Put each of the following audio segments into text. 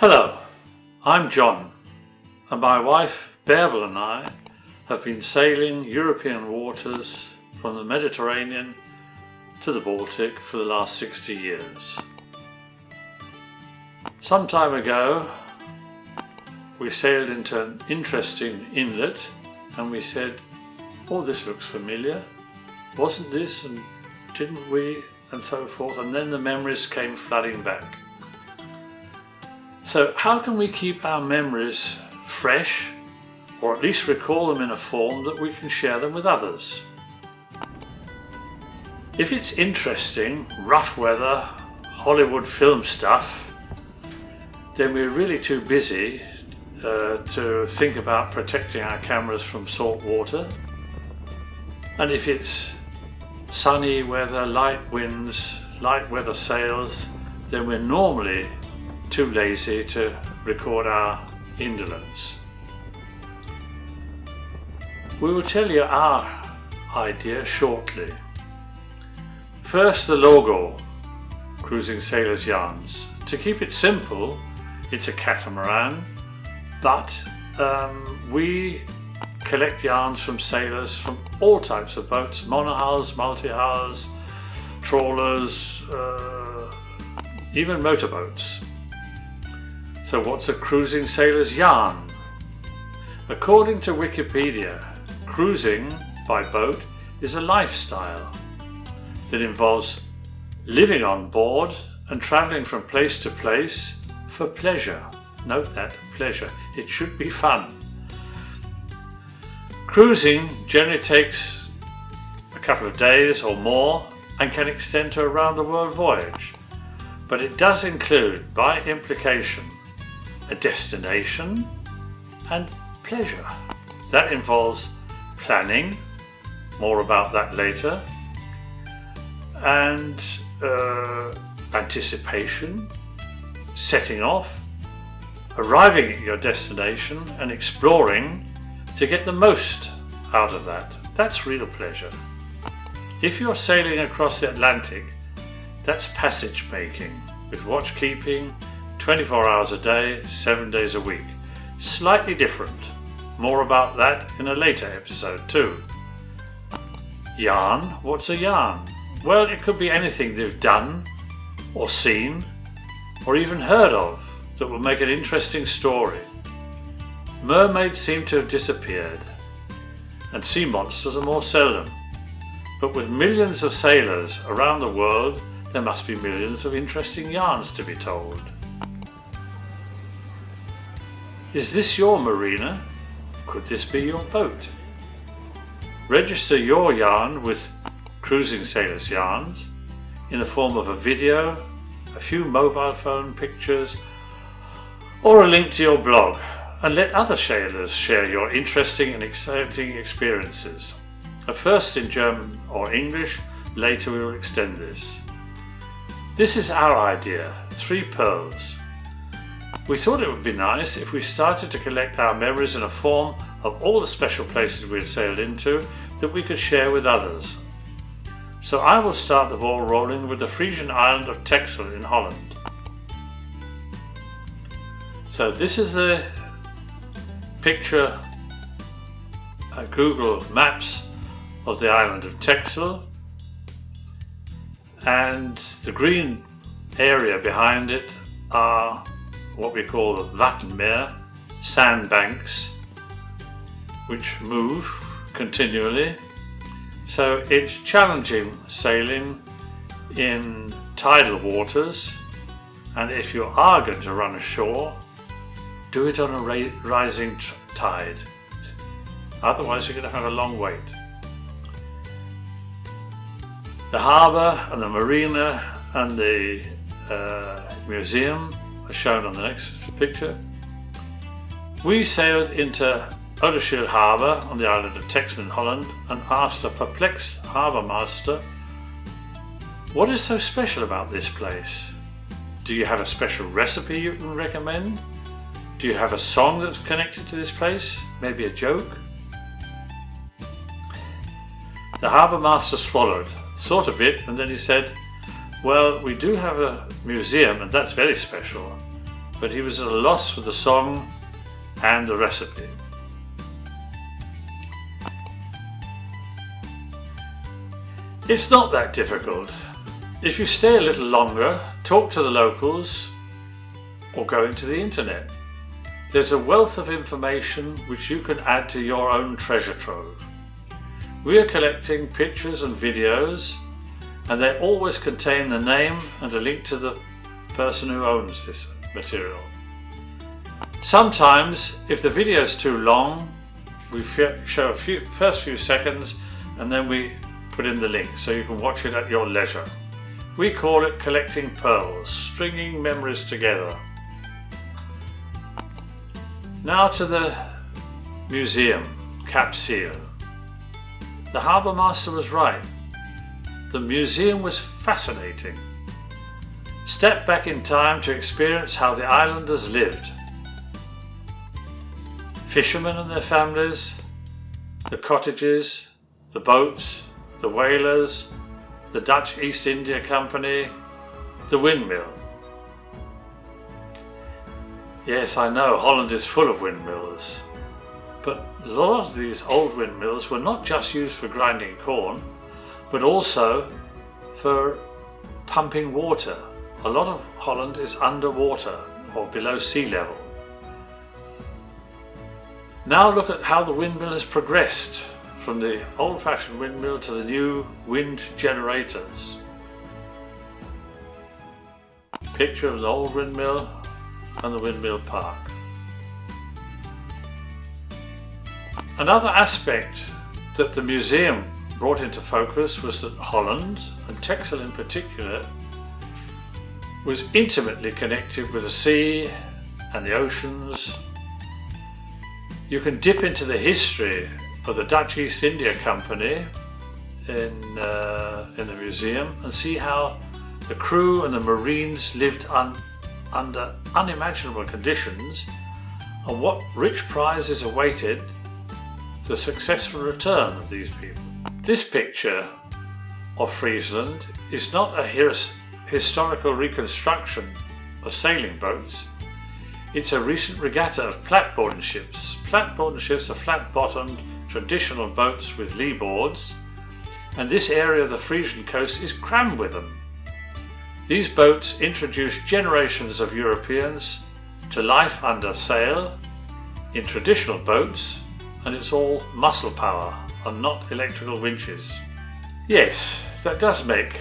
Hello, I'm John, and my wife Bärbel and I have been sailing European waters from the Mediterranean to the Baltic for the last 60 years. Some time ago we sailed into an interesting inlet and we said, oh, this looks familiar, wasn't this, and didn't we, and so forth, and then the memories came flooding back. So how can we keep our memories fresh, or at least recall them in a form that we can share them with others? If it's interesting, rough weather, Hollywood film stuff, then we're really too busy to think about protecting our cameras from salt water. And if it's sunny weather, light winds, light weather sails, then we're normally too lazy to record our indolence. We will tell you our idea shortly. First, the logo, Cruising Sailors Yarns. To keep it simple, it's a catamaran, but we collect yarns from sailors from all types of boats, monohulls, multi-hulls, trawlers, even motorboats. So what's a cruising sailor's yarn? According to Wikipedia, cruising by boat is a lifestyle that involves living on board and travelling from place to place for pleasure. Note that, pleasure. It should be fun. Cruising generally takes a couple of days or more and can extend to a round-the-world voyage. But it does include, by implication, a destination and pleasure. That involves planning, more about that later, and anticipation, setting off, arriving at your destination and exploring to get the most out of that. That's real pleasure. If you're sailing across the Atlantic, that's passage making with watch keeping, 24 hours a day, 7 days a week. Slightly different. More about that in a later episode too. Yarn? What's a yarn? Well, it could be anything they've done, or seen, or even heard of that will make an interesting story. Mermaids seem to have disappeared, and sea monsters are more seldom. But with millions of sailors around the world, there must be millions of interesting yarns to be told. Is this your marina? Could this be your boat? Register your yarn with Cruising Sailors Yarns in the form of a video, a few mobile phone pictures, or a link to your blog, and let other sailors share your interesting and exciting experiences. At first in German or English, later we will extend this. This is our idea, 3 pearls. We thought it would be nice if we started to collect our memories in a form of all the special places we had sailed into that we could share with others. So I will start the ball rolling with the Frisian island of Texel in Holland. So this is the picture Google Maps of the island of Texel, and the green area behind it are what we call the Wattenmeer, sandbanks, which move continually. So it's challenging sailing in tidal waters, and if you are going to run ashore, do it on a rising tide. Otherwise you're going to have a long wait. The harbour and the marina and the museum are shown on the next picture. We sailed into Oudeschip harbour on the island of Texel in Holland and asked a perplexed harbour master, what is so special about this place? Do you have a special recipe you can recommend? Do you have a song that's connected to this place? Maybe a joke? The harbour master swallowed, thought a bit, and then he said, well, we do have a museum and that's very special, but he was at a loss for the song and the recipe. It's not that difficult. If you stay a little longer, talk to the locals, or go into the internet. There's a wealth of information which you can add to your own treasure trove. We are collecting pictures and videos, and they always contain the name and a link to the person who owns this material. Sometimes, if the video is too long, we show first few seconds and then we put in the link so you can watch it at your leisure. We call it collecting pearls, stringing memories together. Now to the museum, Kaap Skil. The harbour master was right. The museum was fascinating. Step back in time to experience how the islanders lived. Fishermen and their families, the cottages, the boats, the whalers, the Dutch East India Company, the windmill. Yes, I know, Holland is full of windmills, but a lot of these old windmills were not just used for grinding corn, but also for pumping water. A lot of Holland is underwater or below sea level. Now look at how the windmill has progressed from the old-fashioned windmill to the new wind generators. Picture of the old windmill and the windmill park. Another aspect that the museum brought into focus was that Holland, and Texel in particular, was intimately connected with the sea and the oceans. You can dip into the history of the Dutch East India Company in the museum and see how the crew and the marines lived under unimaginable conditions and what rich prizes awaited the successful return of these people. This picture of Friesland is not a historical reconstruction of sailing boats. It's a recent regatta of platboard ships. Platboard ships are flat-bottomed traditional boats with lee boards, and this area of the Frisian coast is crammed with them. These boats introduced generations of Europeans to life under sail in traditional boats, and it's all muscle power and not electrical winches. Yes, that does make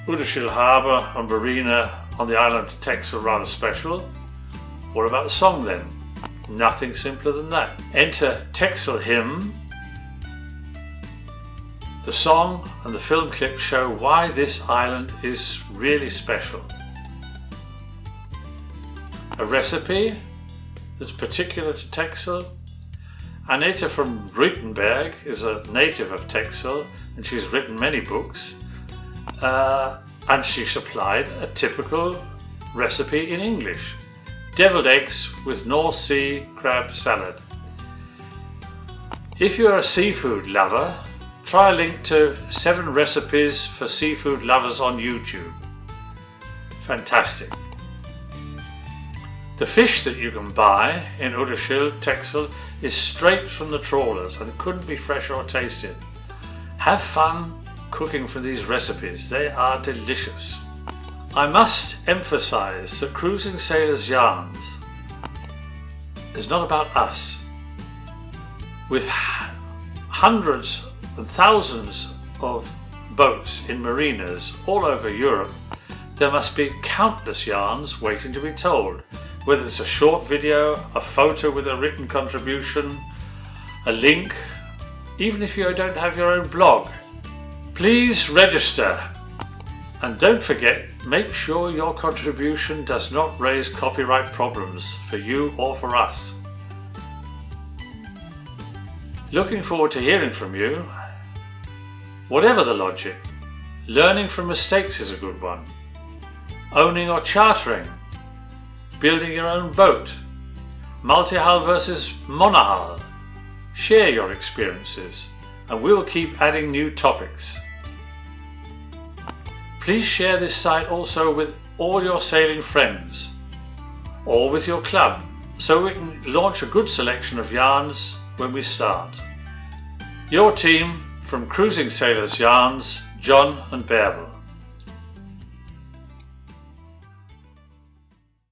Uddeville Harbour and Marina on the island of Texel rather special. What about the song then? Nothing simpler than that. Enter Texel Hymne. The song and the film clip show why this island is really special. A recipe that's particular to Texel. Anita from Rittenberg is a native of Texel and she's written many books. And she supplied a typical recipe in English. Deviled eggs with North Sea crab salad. If you're a seafood lover, try a link to 7 recipes for seafood lovers on YouTube. Fantastic. The fish that you can buy in Uddeville, Texel, is straight from the trawlers and couldn't be fresher or tastier. Have fun cooking for these recipes, they are delicious. I must emphasize that Cruising Sailors Yarns is not about us. With hundreds and thousands of boats in marinas all over Europe, there must be countless yarns waiting to be told, whether it's a short video, a photo with a written contribution, a link, even if you don't have your own blog. Please register, and don't forget, make sure your contribution does not raise copyright problems for you or for us. Looking forward to hearing from you. Whatever the logic, learning from mistakes is a good one. Owning or chartering, building your own boat, multi-hull versus monohull. Share your experiences and we'll keep adding new topics. Please share this site also with all your sailing friends. or with your club, so we can launch a good selection of yarns when we start. Your team from Cruising Sailors Yarns, John and Bärbel.